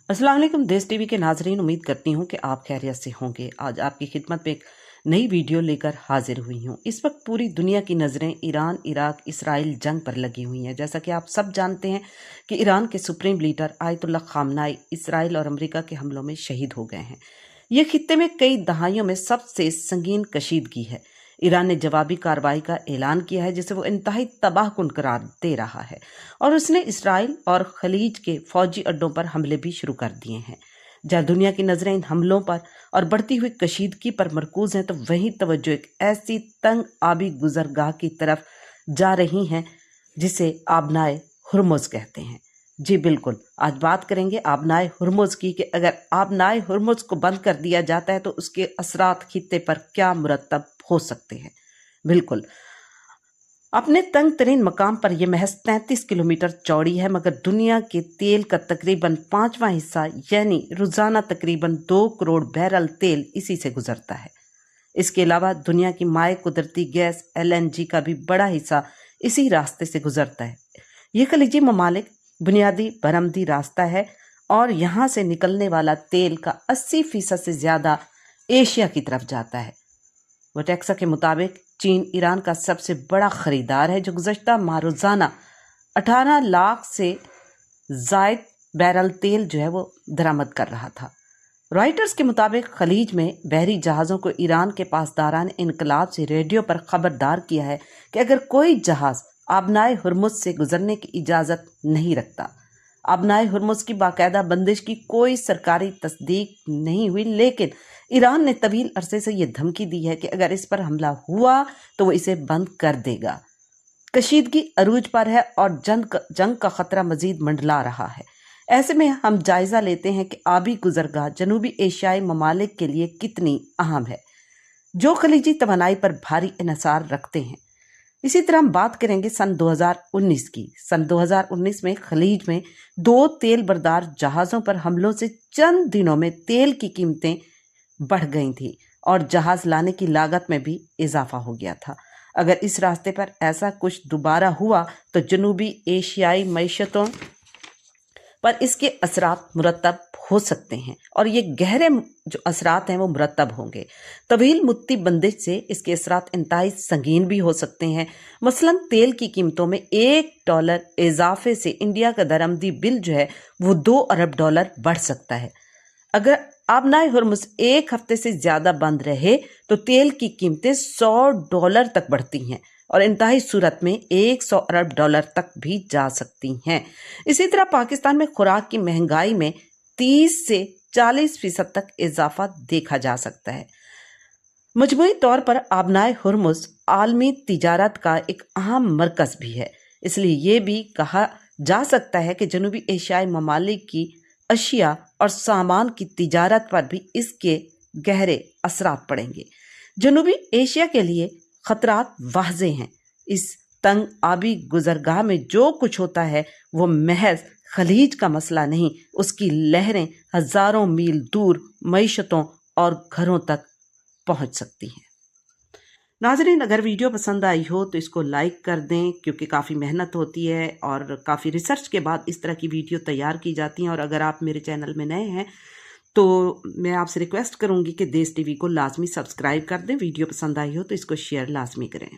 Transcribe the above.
अस्सलाम वालेकुम देश टीवी के नाजरीन, उम्मीद करती हूँ कि आप खैरियत से होंगे। आज आपकी खिदमत में एक नई वीडियो लेकर हाजिर हुई हूँ। इस वक्त पूरी दुनिया की नज़रें ईरान, इराक, इसराइल जंग पर लगी हुई हैं। जैसा कि आप सब जानते हैं कि ईरान के सुप्रीम लीडर आयतुल्लाह खामनाई इसराइल और अमेरिका के हमलों में शहीद हो गए हैं। ये खित्ते में कई दहाइयों में सबसे संगीन कशीदगी है। ईरान ने जवाबी कार्रवाई का ऐलान किया है, जिसे वो इंतहाई तबाहकुन करार दे रहा है, और उसने इसराइल और खलीज के फौजी अड्डों पर हमले भी शुरू कर दिए हैं। जहाँ दुनिया की नज़रें इन हमलों पर और बढ़ती हुई कशीदगी पर मरकूज हैं, तो वहीं तवज्जो एक ऐसी तंग आबी गुजरगाह की तरफ जा रही हैं जिसे आबनाए हुर्मुज़ कहते हैं। जी बिल्कुल, आज बात करेंगे आबनाए हुर्मुज़ की कि अगर आबनाए हुर्मुज़ को बंद कर दिया जाता है तो उसके असरात खित्ते पर क्या मुरतब हो सकते हैं। बिल्कुल, अपने तंग तरीन मकाम पर यह महज 33 किलोमीटर चौड़ी है, मगर दुनिया के तेल का तकरीबन 5वां हिस्सा यानी रोजाना तकरीबन 2 करोड़ बैरल तेल इसी से गुजरता है। इसके अलावा दुनिया की माए कुदरती गैस LNG का भी बड़ा हिस्सा इसी रास्ते से गुजरता है। ये खलीजी ममालिक बुनियादी बरामदी रास्ता है और यहाँ से निकलने वाला तेल का 80% से ज़्यादा एशिया की तरफ जाता है। वटेक्सा के मुताबिक चीन ईरान का सबसे बड़ा खरीदार है, जो गुज़श्ता माह रोज़ाना 18 लाख से ज़ायद बैरल तेल जो है वो दरामद कर रहा था। रॉयटर्स के मुताबिक खलीज में बहरी जहाज़ों को ईरान के पासदारान इनकलाब से रेडियो पर खबरदार किया है कि अगर कोई जहाज़ आबनाए हुर्मुज़ से गुजरने की इजाज़त नहीं रखता। आबनाए हुर्मुज़ की बाकायदा बंदिश की कोई सरकारी तस्दीक नहीं हुई, लेकिन ईरान ने तवील अरसे से ये धमकी दी है कि अगर इस पर हमला हुआ तो वो इसे बंद कर देगा। कशीदगी अरूज पर है और जंग का खतरा मजीद मंडला रहा है। ऐसे में हम जायजा लेते हैं कि आबी गुजरगाह जनूबी एशियाई ममालिक के लिए कितनी अहम है, जो खलीजी तवानाई पर भारी इन्हिसार रखते हैं। इसी तरह हम बात करेंगे सन 2019 की। सन 2019 में खलीज में 2 तेल बरदार जहाज़ों पर हमलों से चंद दिनों में तेल की कीमतें बढ़ गई थी और जहाज़ लाने की लागत में भी इजाफा हो गया था। अगर इस रास्ते पर ऐसा कुछ दोबारा हुआ तो जनूबी एशियाई मईशतों पर इसके असरात मुरतब हो सकते हैं, और ये गहरे जो असरात हैं वो मुरतब होंगे। तवील मुद्दती बंदिश से इसके असरात इंतहाई संगीन भी हो सकते हैं। मसलन तेल की कीमतों में $1 इजाफे से इंडिया का दरामदी बिल जो है वो $2 अरब बढ़ सकता है। अगर आबनाए हुर्मुज़ 1 हफ्ते से ज़्यादा बंद रहे तो तेल की कीमतें $100 तक बढ़ती हैं और इंतहाई सूरत में $100 अरब तक भी जा सकती हैं। इसी तरह पाकिस्तान में खुराक की महंगाई में 30 से 40% तक इजाफा देखा जा सकता है। मजमूई तौर पर आबनाए हुर्मुज़ आलमी तिजारत का एक अहम मरकज़ भी है, इसलिए ये भी कहा जा सकता है कि जनूबी एशियाई ममालिक की अशिया और सामान की तिजारत पर भी इसके गहरे असरात पड़ेंगे। जनूबी एशिया के लिए खतरात वाज़े हैं। इस तंग आबी गुजरगाह में जो कुछ होता है वो महज खलीज का मसला नहीं, उसकी लहरें हज़ारों मील दूर मईशतों और घरों तक पहुंच सकती हैं। नाज़रीन, अगर वीडियो पसंद आई हो तो इसको लाइक कर दें, क्योंकि काफ़ी मेहनत होती है और काफ़ी रिसर्च के बाद इस तरह की वीडियो तैयार की जाती हैं। और अगर आप मेरे चैनल में नए हैं तो मैं आपसे रिक्वेस्ट करूंगी कि देश टीवी को लाजमी सब्सक्राइब कर दें। वीडियो पसंद आई हो तो इसको शेयर लाजमी करें।